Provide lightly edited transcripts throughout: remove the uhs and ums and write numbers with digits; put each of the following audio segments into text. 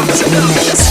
Sounds in the mix.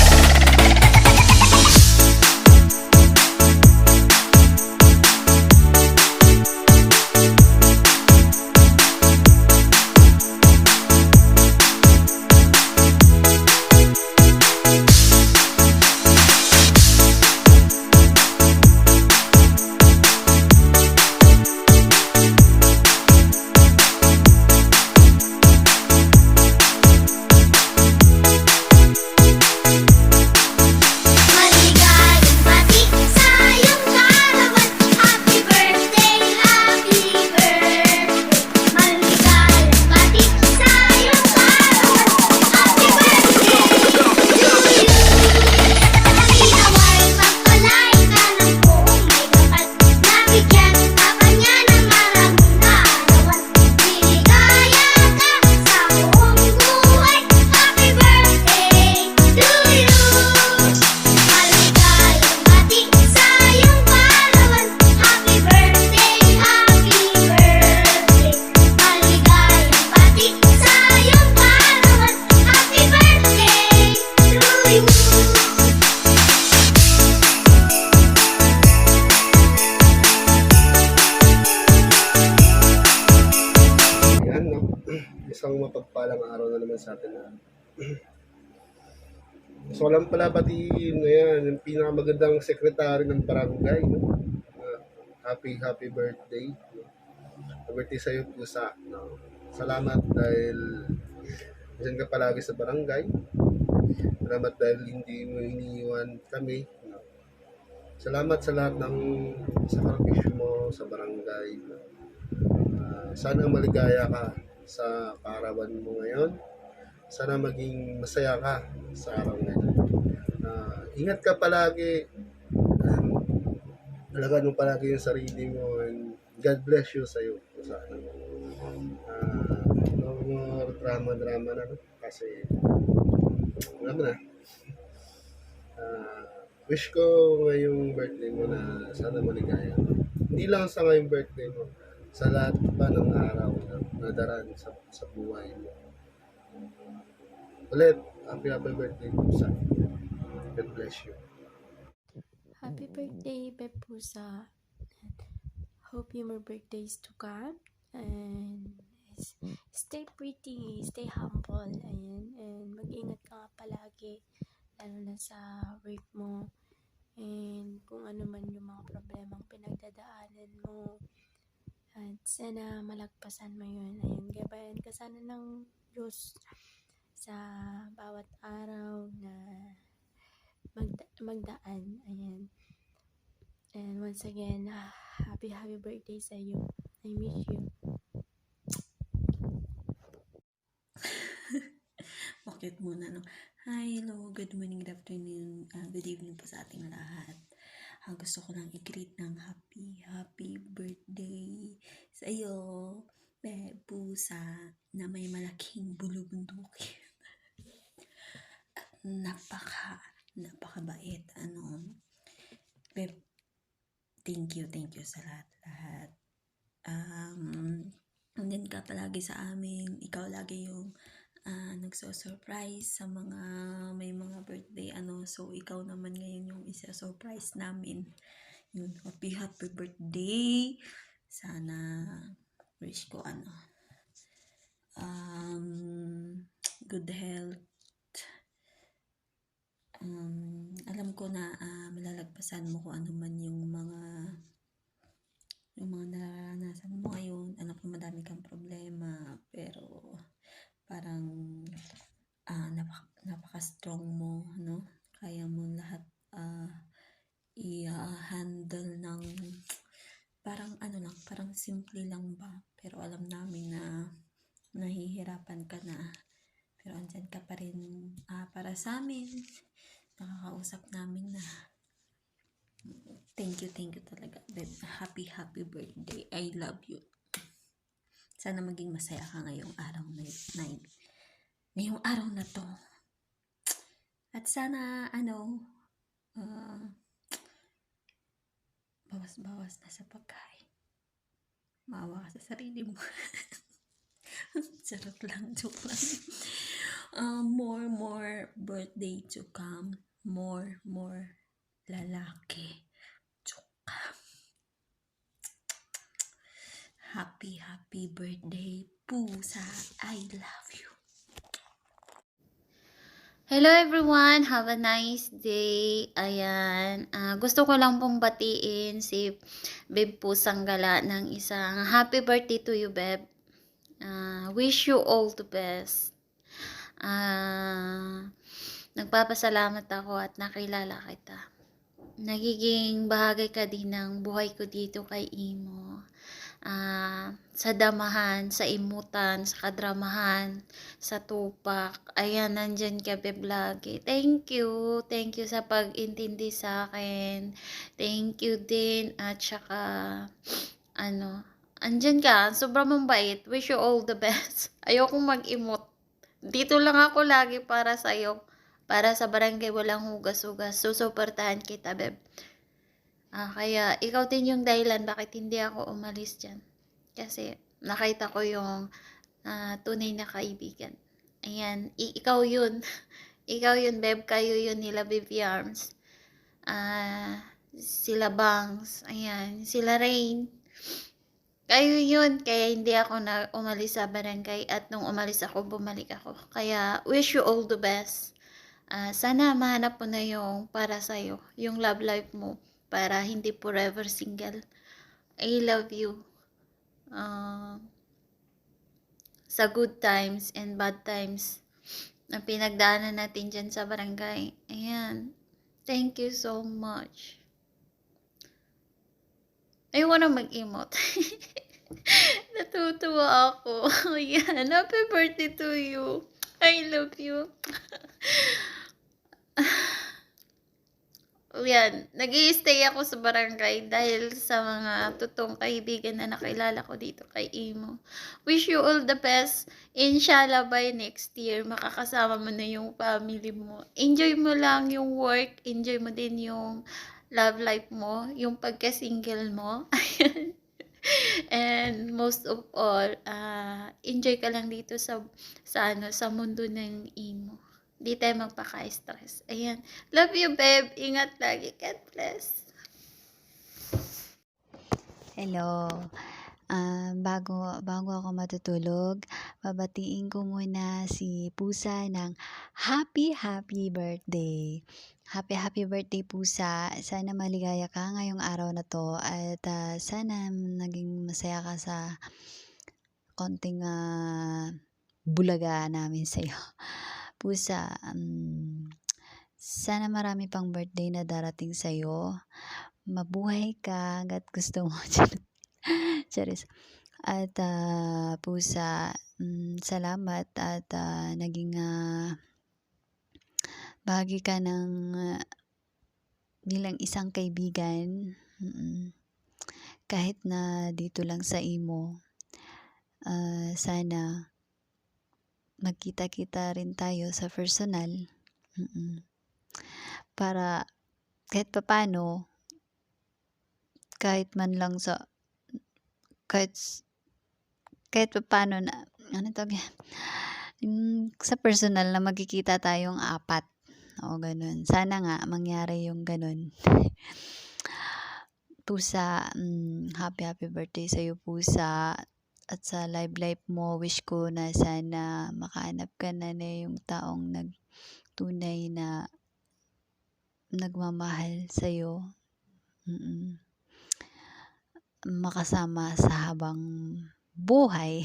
Isang mapagpalang araw na naman sa atin na. So lang pala batiin ngayon yung pinakamagandang sekretary ng barangay, no? Happy birthday. No? Birthday sa iyo, Pusa. No? Salamat dahil dyan ka palagi sa barangay. Salamat dahil hindi mo iniiwan kami. No? Salamat sa lahat ng sakripisyo mo sa barangay. No? Sana maligaya ka sa kaarawan mo ngayon. Sana maging masaya ka sa araw na ito. Ingat ka palagi. Alagaan mo palagi yung sarili mo, and God bless you sa iyo. Sana. No more drama na, no? Kasi alam mo na. Wish ko ngayong birthday mo na sana maligaya. Hindi lang sa ngayong birthday mo, sa lahat pa ng araw na daraan sa buhay mo. Ulit, happy birthday, Pusa. God bless you. Happy birthday, Pepusa. Hope you more birthdays to come. And stay pretty, stay humble. Ayan. And mag-ingat ka nga palagi. Lalo na sa work mo. And kung ano man yung mga problemang pinagdadaanan mo. At sana malagpasan mo yun. Ayan. Gabayan ka sana ng Diyos sa bawat araw na magdaan. Ayan. And once again, happy birthday sa iyo. I miss you. Bakit muna, no? Hi, hello, good morning, good afternoon, good evening po sa ating lahat. Gusto ko lang i-greet ng happy birthday sa iyo, Pusa, na may malaking bulubundukin. Napakabait, thank you sa lahat. Andyan ka palagi sa amin, ikaw lagi yung nagso-surprise sa mga may mga birthday, so ikaw naman ngayon yung isa-surprise namin. Yun, happy birthday. Sana wish ko good health. Alam ko na malalagpasan mo kung ano man yung mga nararanasan mo ngayon. Alam ko madami kang problema, pero parang napaka-strong mo, no? Kaya mo lahat i-handle ng parang parang simple lang ba, pero alam namin na nahihirapan ka na, pero andyan ka pa rin para sa amin. Nakakausap namin na thank you talaga, babe. Happy birthday, I love you. Sana maging masaya ka ngayong araw na to. At sana bawas na sa pagkain. Maawa ka sa sarili mo. Charot lang, joke lang. More birthday to come. More lalaki to come. Happy birthday, Pusa. I love you. Hello everyone, have a nice day. Ayan, gusto ko lang pong batiin si Beb Pusang Gala ng isang happy birthday to you, Beb. Wish you all the best. Nagpapasalamat ako at nakilala kita. Nagiging bahagi ka din ng buhay ko dito kay Imo. Sa damahan, sa imutan, sa kadramahan, sa tupak. Ayan, nandyan ka, Beb, lagi. Thank you sa pag-intindi sa akin. Thank you din. At saka, andyan ka, sobrang mabait. Wish you all the best. Ayokong mag-emote. Dito lang ako lagi para sa'yo. Para sa barangay walang hugas-hugas. Susuportahan kita, Beb. Kaya ikaw din yung dahilan bakit hindi ako umalis dyan. Kasi nakita ko yung tunay na kaibigan. Ayan, ikaw yun. Ikaw yun, Beb. Kayo yun nila, Baby Arms. Sila Bangs. Ayan, sila Rain. Kayo yun. Kaya hindi ako na umalis sa barangay. At nung umalis ako, bumalik ako. Kaya wish you all the best. Sana mahanap mo na yung para sa'yo. Yung love life mo. Para hindi forever single. I love you. Sa good times and bad times na pinagdaanan natin dyan sa barangay. Ayan. Thank you so much. Ayoko na mag-emote. Natutuwa ako. Ayan. Happy birthday to you. I love you. Yan, nag-i-stay ako sa barangay dahil sa mga totoong kaibigan na nakilala ko dito kay Imo. Wish you all the best. Inshallah by next year, makakasama mo na yung family mo. Enjoy mo lang yung work, enjoy mo din yung love life mo, yung pagka-single mo. And most of all, enjoy ka lang dito sa mundo ng Imo. Di tayo magpaka-stress. Ayan. Love you, babe. Ingat lagi. God bless. Hello. Bago ako matutulog, babatiin ko muna si Pusa ng happy birthday. Happy birthday, Pusa. Sana maligaya ka ngayong araw na to at sana naging masaya ka sa konting bulaga namin sa'yo. Pusa, sana marami pang birthday na darating sa'yo. Mabuhay ka hanggat gusto mo. Charis. At Pusa, salamat at naging bahagi ka ng bilang isang kaibigan. Kahit na dito lang sa Imo, sana magkita-kita rin tayo sa personal. Para kahit papano, kahit man lang sa kahit paano na sa personal na magkikita tayong 4 o ganun. Sana nga mangyari yung ganun. Pusa, happy birthday sa'yo, Pusa. At sa life mo, wish ko na sana makahanap ka na yung taong tunay na nagmamahal sa'yo. Makasama sa habang buhay.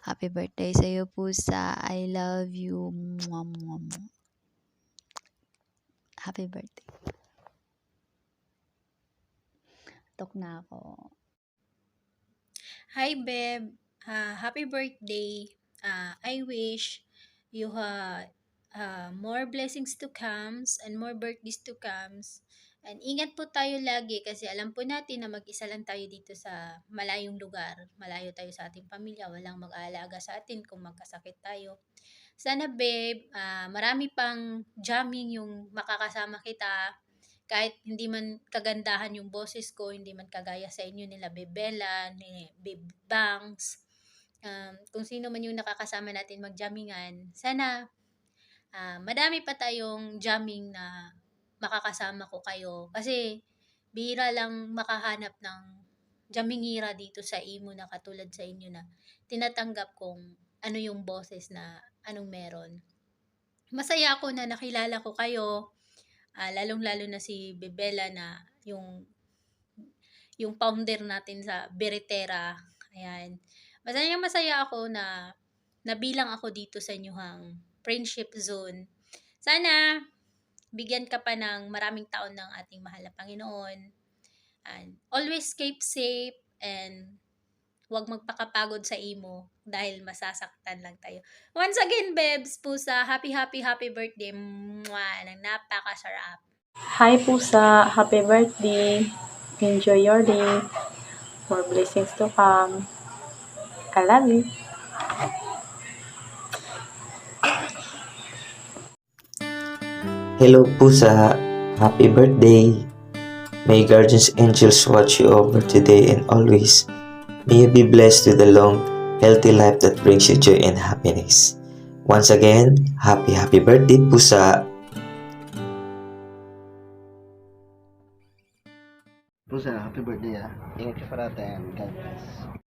Happy birthday sa'yo, Pusa. I love you. Happy birthday. Tok na ako. Hi, Beb. Happy birthday. I wish you have more blessings to comes and more birthdays to comes. And ingat po tayo lagi kasi alam po natin na mag-isa lang tayo dito sa malayong lugar. Malayo tayo sa ating pamilya. Walang mag-aalaga sa atin kung magkasakit tayo. Sana, Beb, marami pang jamming yung makakasama kita. Kahit hindi man kagandahan yung boses ko, hindi man kagaya sa inyo nila Bebella, ni Beb Bangs, kung sino man yung nakakasama natin mag-jammingan, sana madami pa tayong jamming na makakasama ko kayo. Kasi bihira lang makahanap ng jammingira dito sa Imo na katulad sa inyo na tinatanggap kung ano yung boses na anong meron. Masaya ako na nakilala ko kayo, lalong-lalo na si Bebela na yung founder natin sa Beretera. Ayan. Masaya ako na nabilang ako dito sa inyong friendship zone. Sana bigyan ka pa ng maraming taon ng ating mahal na Panginoon. And always keep safe and huwag magpakapagod sa imo dahil masasaktan lang tayo. Once again, Bebs, pusa, happy birthday. Mwah, nang napakasarap. Hi Pusa, happy birthday. Enjoy your day. More blessings to come. I love you. Hello Pusa, happy birthday. May guardians angels watch you over today and always. May you be blessed with a long, healthy life that brings you joy and happiness. Once again, happy birthday Pusa. Pusa, happy birthday Ingat ka parate and God bless.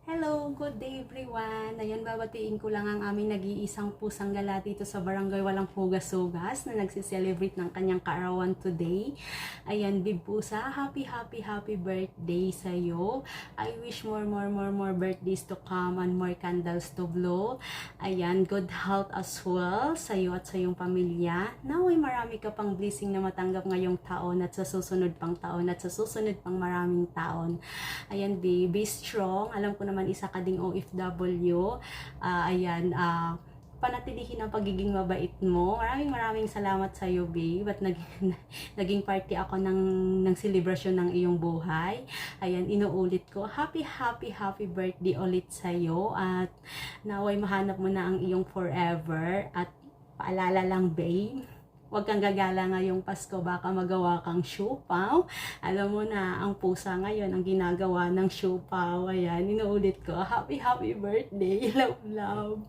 Hello, good day everyone. Ayan, babatiin ko lang ang aming nag-iisang pusang gala dito sa Barangay Walang Pugas-Sugas na nagsiselebrate ng kanyang kaarawan today. Ayan, Bib Pusa, happy birthday sa'yo. I wish more birthdays to come and more candles to blow. Ayan, good health as well sa'yo at sa iyong pamilya. Naway marami ka pang blessing na matanggap ngayong taon at sa susunod pang taon at sa susunod pang maraming taon. Ayan, be strong. Alam ko naman isa ka ding OFW. Panatilihin ang pagiging mabait mo. Maraming salamat sa iyo, babe. At naging party ako ng celebration ng iyong buhay. Ayan, inuulit ko. Happy birthday ulit sa iyo. At naway mahanap mo na ang iyong forever. At paalala lang, babe, huwag kang gagala ngayong Pasko, baka magawa kang siopaw. Alam mo na, ang pusa ngayon ang ginagawa ng siopaw. Ayan, inuulit ko. Happy birthday. Love.